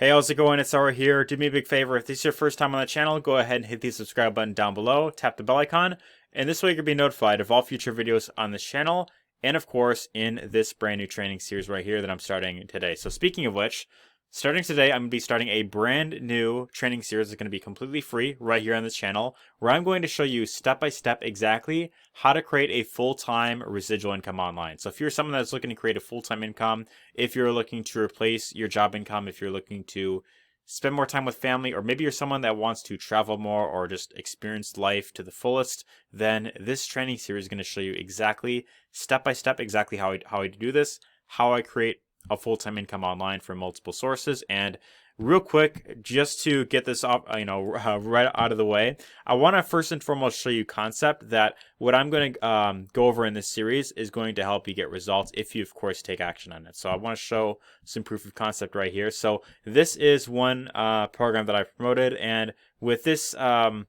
Hey, how's it going? It's Ara here. Do me a big favor. If this is your first time on the channel, go ahead and hit the subscribe button down below. Tap the bell icon. And this way you'll be notified of all future videos on this channel. And of course, in this brand new training series right here that I'm starting today. So speaking of which, starting today, I'm going to be starting a brand new training series that's going to be completely free right here on this channel, where I'm going to show you step by step exactly how to create a full-time residual income online. So if you're someone that's looking to create a full-time income, if you're looking to replace your job income, if you're looking to spend more time with family, or maybe you're someone that wants to travel more or just experience life to the fullest, then this training series is going to show you exactly, step by step, exactly how I do this, how I create a full-time income online from multiple sources. And real quick, just to get this off, right out of the way, I want to first and foremost show you concept that what I'm going to go over in this series is going to help you get results if you, of course, take action on it. So I want to show some proof of concept right here. So this is one program that I promoted, and with this one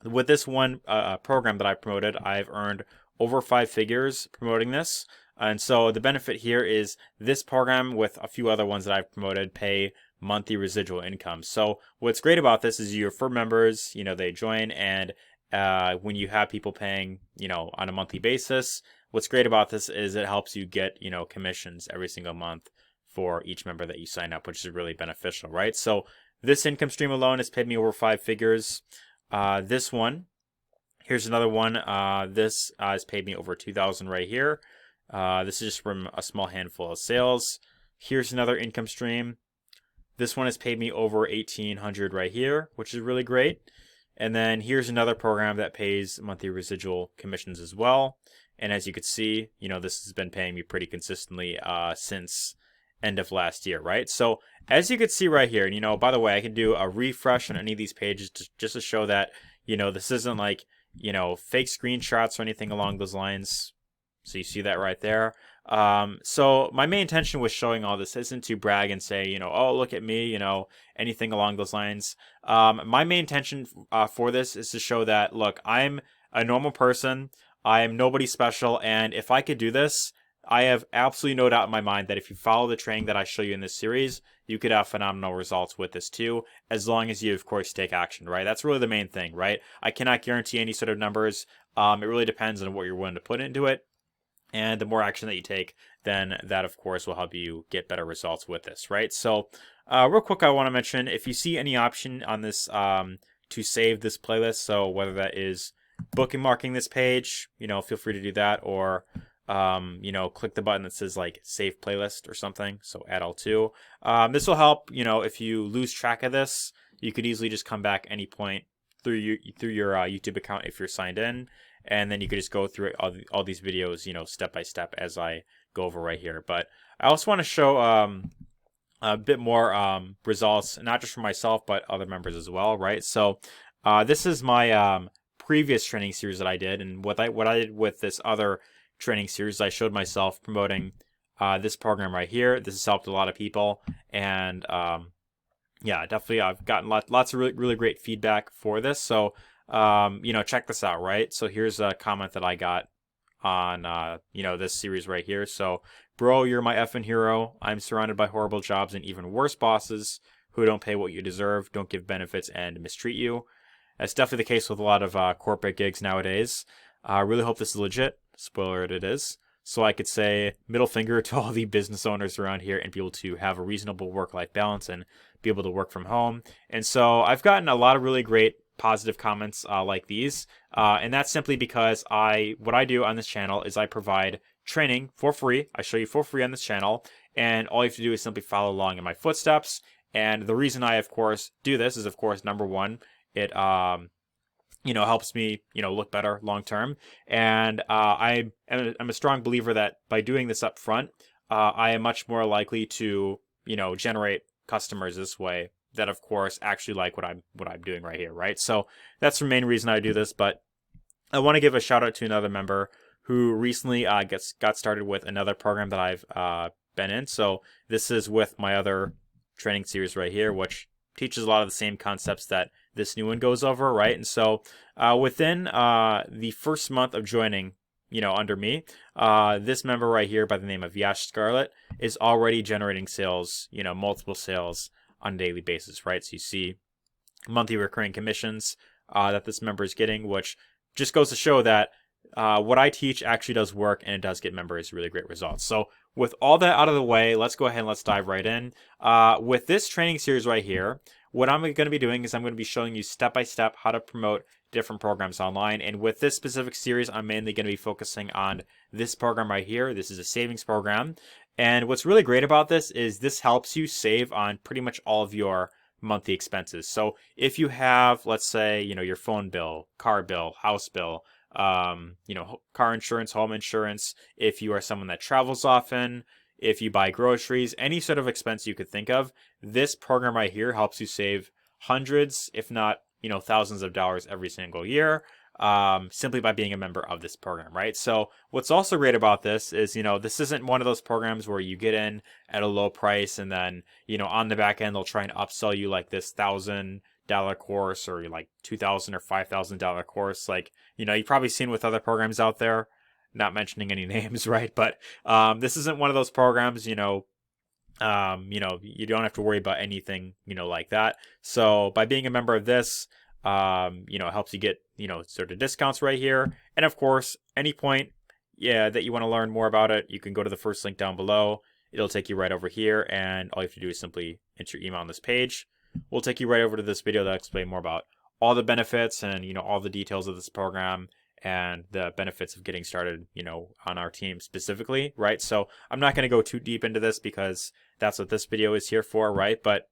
program that I promoted, I've earned over 5 figures promoting this. And so the benefit here is this program, with a few other ones that I've promoted, pay monthly residual income. So what's great about this is your for members, they join, and when you have people paying, on a monthly basis, what's great about this is it helps you get, commissions every single month for each member that you sign up, which is really beneficial, right? So this income stream alone has paid me over 5 figures. This one, here's another one. This has paid me over 2,000 right here. This is just from a small handful of sales. Here's another income stream. This one has paid me over 1,800 right here, which is really great. And then here's another program that pays monthly residual commissions as well. And as you can see, this has been paying me pretty consistently since end of last year, right? So as you can see right here, and by the way, I can do a refresh on any of these pages just to show that, this isn't like, fake screenshots or anything along those lines. So you see that right there. So my main intention with showing all this isn't to brag and say, oh, look at me, anything along those lines. My main intention for this is to show that, look, I'm a normal person. I am nobody special. And if I could do this, I have absolutely no doubt in my mind that if you follow the training that I show you in this series, you could have phenomenal results with this too, as long as you, of course, take action, right? That's really the main thing, right? I cannot guarantee any sort of numbers. It really depends on what you're willing to put into it. And the more action that you take, then that, of course, will help you get better results with this, right? So real quick, I want to mention, if you see any option on this to save this playlist, so whether that is bookmarking this page, feel free to do that, or, click the button that says, like, save playlist or something, so add all to. This will help, if you lose track of this, you could easily just come back any point through your YouTube account if you're signed in. And then you could just go through all these videos, step by step as I go over right here. But I also want to show a bit more results, not just for myself, but other members as well, right? So this is my previous training series that I did. And what I did with this other training series, I showed myself promoting this program right here. This has helped a lot of people. And yeah, definitely I've gotten lots of really great feedback for this. So check this out, right? So here's a comment that I got on, this series right here. So, bro, you're my effing hero. I'm surrounded by horrible jobs and even worse bosses who don't pay what you deserve, don't give benefits, and mistreat you. That's definitely the case with a lot of corporate gigs nowadays. I really hope this is legit. Spoiler, it is. So I could say middle finger to all the business owners around here and be able to have a reasonable work-life balance and be able to work from home. And so I've gotten a lot of really great positive comments like these, and that's simply because what I do on this channel is I provide training for free. I show you for free on this channel, and all you have to do is simply follow along in my footsteps. And the reason I, of course, do this is, of course, number one, it helps me look better long term, and I'm a strong believer that by doing this up front, I am much more likely to generate customers this way that, of course, actually like what I'm doing right here, right? So that's the main reason I do this. But I want to give a shout out to another member who recently got started with another program that I've been in. So this is with my other training series right here, which teaches a lot of the same concepts that this new one goes over, right? And so within the first month of joining, under me, this member right here by the name of Yash Scarlett is already generating sales, multiple sales on a daily basis, right? So you see monthly recurring commissions that this member is getting, which just goes to show that what I teach actually does work, and it does get members really great results. So with all that out of the way, let's go ahead and let's dive right in. With this training series right here, what I'm going to be doing is I'm going to be showing you step-by-step how to promote different programs online. And with this specific series, I'm mainly going to be focusing on this program right here. This is a savings program. And what's really great about this is this helps you save on pretty much all of your monthly expenses. So if you have, let's say, your phone bill, car bill, house bill, car insurance, home insurance, if you are someone that travels often, if you buy groceries, any sort of expense you could think of, this program right here helps you save hundreds, if not, thousands of dollars every single year, simply by being a member of this program, right? So what's also great about this is, this isn't one of those programs where you get in at a low price and then, on the back end, they'll try and upsell you like this $1,000 course or like $2,000 or $5,000 course. Like, you've probably seen with other programs out there, not mentioning any names, right? But this isn't one of those programs, you don't have to worry about anything, like that. So by being a member of this, it helps you get, sort of discounts right here. And of course, any point, that you want to learn more about it, you can go to the first link down below. It'll take you right over here. And all you have to do is simply enter your email on this page. We'll take you right over to this video that'll explain more about all the benefits and, all the details of this program and the benefits of getting started, on our team specifically, right? So I'm not going to go too deep into this because that's what this video is here for, right? But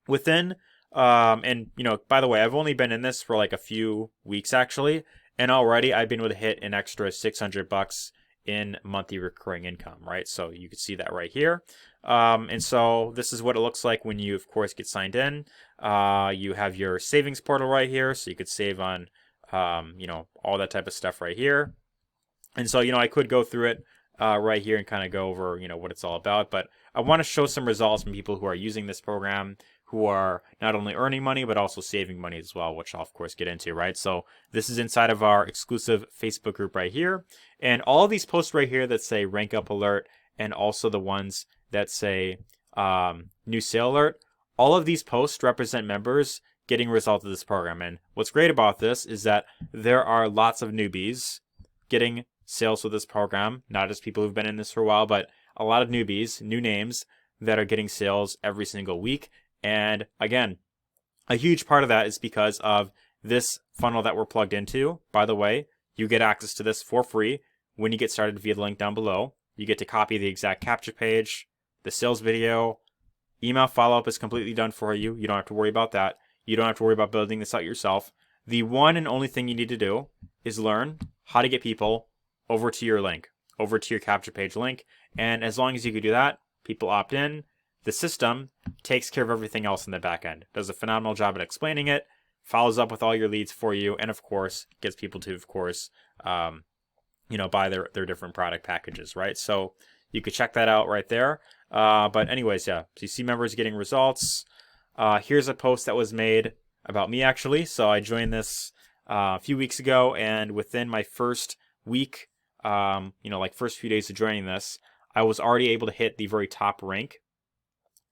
within, and by the way, I've only been in this for like a few weeks actually, and already I've been able to hit an extra $600 in monthly recurring income, right? So you can see that right here. And so this is what it looks like when you, of course, get signed in. You have your savings portal right here, so you could save on, all that type of stuff right here. And so, I could go through it right here and kind of go over, what it's all about. But I want to show some results from people who are using this program, who are not only earning money, but also saving money as well, which I'll, of course, get into, right? So this is inside of our exclusive Facebook group right here. And all of these posts right here that say rank up alert, and also the ones that say new sale alert, all of these posts represent members getting results of this program. And what's great about this is that there are lots of newbies getting sales with this program, not just people who've been in this for a while, but a lot of newbies, new names that are getting sales every single week. And again, a huge part of that is because of this funnel that we're plugged into. By the way, you get access to this for free when you get started via the link down below. You get to copy the exact capture page, the sales video, email follow-up is completely done for you. You don't have to worry about that. You don't have to worry about building this out yourself. The one and only thing you need to do is learn how to get people over to your link, over to your capture page link. And as long as you can do that, people opt in. The system takes care of everything else in the back end. Does a phenomenal job at explaining it, follows up with all your leads for you, and of course, gets people to, of course, buy their different product packages, right? So you could check that out right there. But anyways, yeah, so you see members getting results. Here's a post that was made about me, actually. So I joined this a few weeks ago, and within my first week, first few days of joining this, I was already able to hit the very top rank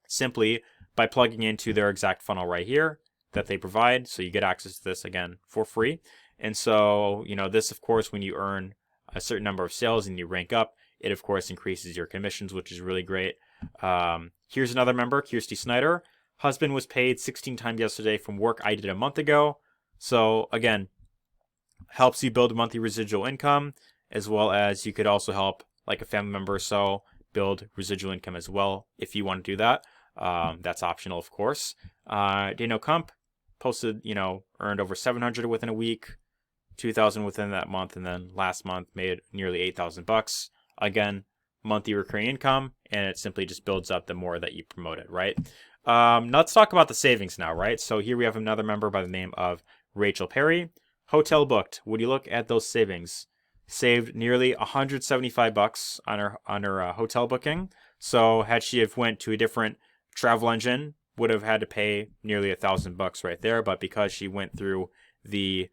simply by plugging into their exact funnel right here that they provide. So you get access to this again for free. And so, this, of course, when you earn a certain number of sales and you rank up, it, of course, increases your commissions, which is really great. Here's another member, Kirsty Snyder. Husband was paid 16 times yesterday from work I did a month ago. So, again, helps you build monthly residual income, as well as you could also help like a family member or so build residual income as well if you want to do that. That's optional, of course. Dano Kump posted, earned over 700 within a week, 2,000 within that month, and then last month made nearly $8,000. Again, monthly recurring income, and it simply just builds up the more that you promote it, right? Now let's talk about the savings now, right? So here we have another member by the name of Rachel Perry. Hotel booked. Would you look at those savings? Saved nearly $175 on her hotel booking. So had she have went to a different travel engine, would have had to pay nearly $1,000 right there. But because she went through the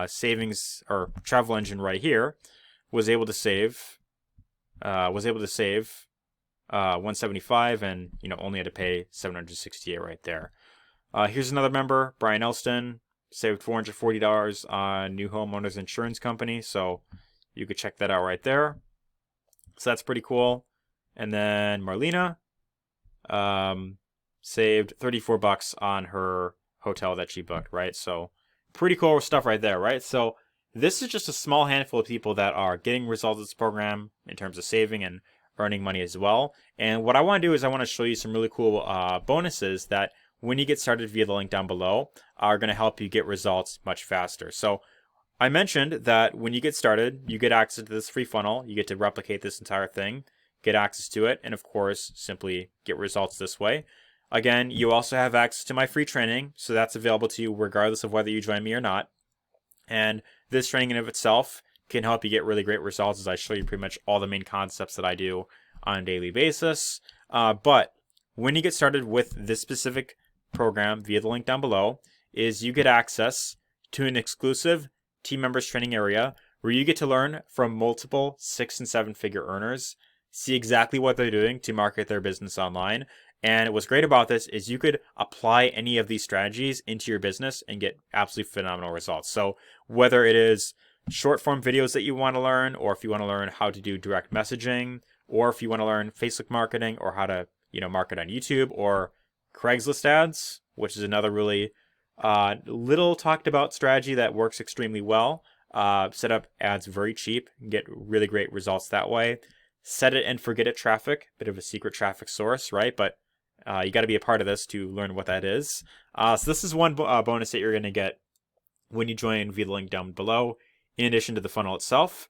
savings or travel engine right here, was able to save 175, and only had to pay 768 right there. Here's another member, Brian Elston, saved $440 on New Homeowners Insurance Company, so you could check that out right there. So that's pretty cool. And then Marlena saved $34 on her hotel that she booked, right? So pretty cool stuff right there, right? So this is just a small handful of people that are getting results of this program in terms of saving and earning money as well. And what I want to do is I want to show you some really cool bonuses that when you get started via the link down below are going to help you get results much faster. So I mentioned that when you get started, you get access to this free funnel. You get to replicate this entire thing, get access to it, and of course, simply get results this way. Again, you also have access to my free training, so that's available to you regardless of whether you join me or not. And this training in of itself can help you get really great results as I show you pretty much all the main concepts that I do on a daily basis. But when you get started with this specific program via the link down below, is you get access to an exclusive team members training area where you get to learn from multiple 6- and 7-figure earners, see exactly what they're doing to market their business online. And what's great about this is you could apply any of these strategies into your business and get absolutely phenomenal results. So whether it is short form videos that you want to learn, or if you want to learn how to do direct messaging, or if you want to learn Facebook marketing or how to, market on YouTube, or Craigslist ads, which is another really little talked about strategy that works extremely well. Set up ads very cheap and get really great results that way. Set it and forget it traffic, bit of a secret traffic source, right? But you got to be a part of this to learn what that is. So this is one bonus that you're going to get when you join via the link down below, in addition to the funnel itself.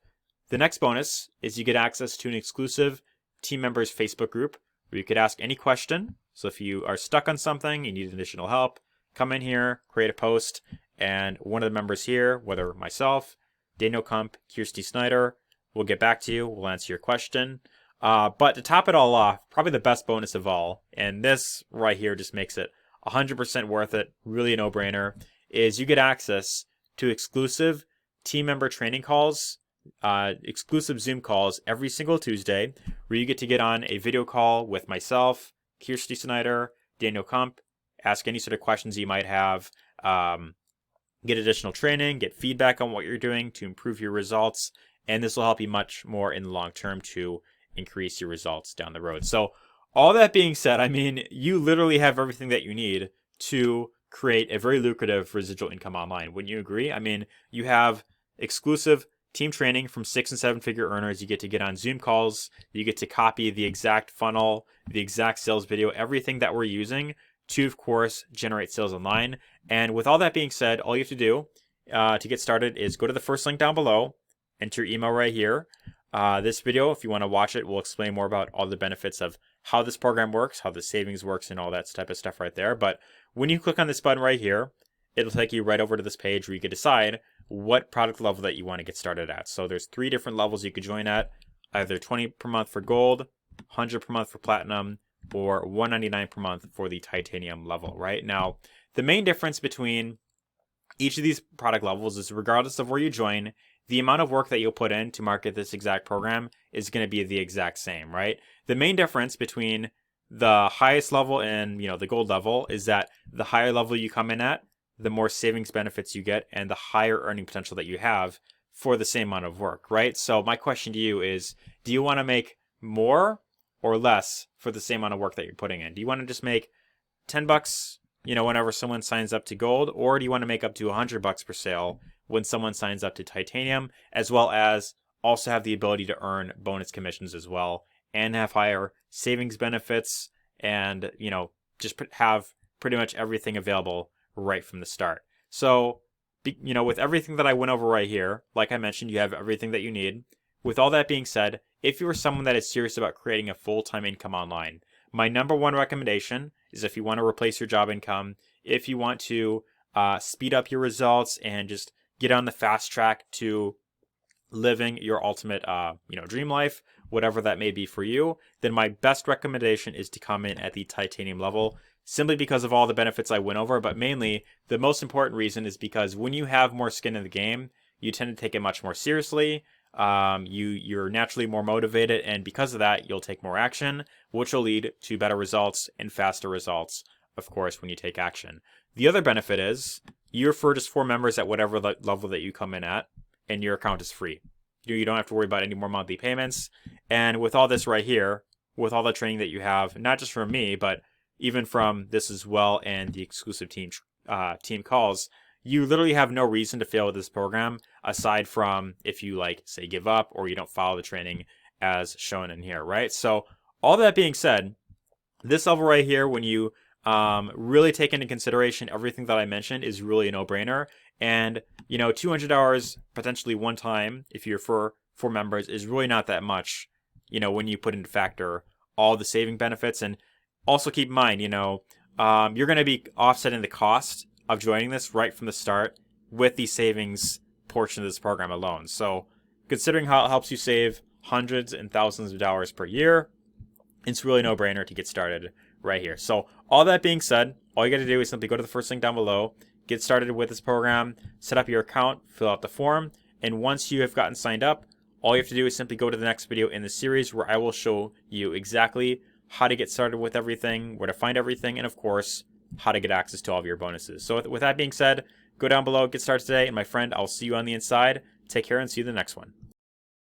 The next bonus is you get access to an exclusive team members Facebook group where you could ask any question. So if you are stuck on something, you need additional help, come in here, create a post, and one of the members here, whether myself, Daniel Kump, Kirsty Snyder, we'll get back to you, we'll answer your question. But to top it all off, probably the best bonus of all, and this right here just makes it 100% worth it, really a no-brainer, is you get access to exclusive team member training calls, exclusive Zoom calls every single Tuesday, where you get to get on a video call with myself, Kirsty Snyder, Daniel Kump, ask any sort of questions you might have, get additional training, get feedback on what you're doing to improve your results, and this will help you much more in the long term to increase your results down the road. So all that being said, I mean, you literally have everything that you need to create a very lucrative residual income online. Wouldn't you agree? I mean, you have exclusive team training from 6- and 7-figure earners. You get to get on Zoom calls. You get to copy the exact funnel, the exact sales video, everything that we're using to, of course, generate sales online. And with all that being said, all you have to do to get started is go to the first link down below, enter your email right here. This video, if you want to watch it, will explain more about all the benefits of how this program works, how the savings works, and all that type of stuff right there. But when you click on this button right here, it'll take you right over to this page where you can decide what product level that you want to get started at. So there's 3 different levels you could join at, either $20 per month for gold, $100 per month for platinum, or $199 per month for the titanium level, right? Now, the main difference between each of these product levels is regardless of where you join, the amount of work that you'll put in to market this exact program is going to be the exact same, right? The main difference between the highest level and, the gold level is that the higher level you come in at, the more savings benefits you get and the higher earning potential that you have for the same amount of work, right? So my question to you is, do you want to make more or less for the same amount of work that you're putting in? Do you want to just make $10, whenever someone signs up to gold, or do you want to make up to $100 per sale when someone signs up to titanium, as well as also have the ability to earn bonus commissions as well and have higher savings benefits and, just have pretty much everything available right from the start. So, with everything that I went over right here, like I mentioned, you have everything that you need. With all that being said, if you are someone that is serious about creating a full-time income online, my number one recommendation is if you want to replace your job income, if you want to speed up your results and just get on the fast track to living your ultimate, dream life, whatever that may be for you, then my best recommendation is to come in at the titanium level, simply because of all the benefits I went over. But mainly, the most important reason is because when you have more skin in the game, you tend to take it much more seriously. you're naturally more motivated, and because of that, you'll take more action, which will lead to better results and faster results, of course, when you take action. The other benefit is you refer just 4 members at whatever level that you come in at, and your account is free. You don't have to worry about any more monthly payments. And with all this right here, with all the training that you have, not just from me, but even from this as well and the exclusive team calls, you literally have no reason to fail with this program aside from if you say give up or you don't follow the training as shown in here, right? So all that being said, this level right here, when you really take into consideration everything that I mentioned, is really a no-brainer. And 200 hours potentially one time if you refer 4 members is really not that much, when you put into factor all the saving benefits. And also keep in mind, you're going to be offsetting the cost of joining this right from the start with the savings portion of this program alone. So considering how it helps you save hundreds and thousands of dollars per year, it's really no brainer to get started right here. So all that being said, all you got to do is simply go to the first link down below, get started with this program, set up your account, fill out the form, and once you have gotten signed up, all you have to do is simply go to the next video in the series where I will show you exactly how to get started with everything, where to find everything, and of course, how to get access to all of your bonuses. So with that being said, go down below, get started today, and my friend, I'll see you on the inside. Take care and see you in the next one.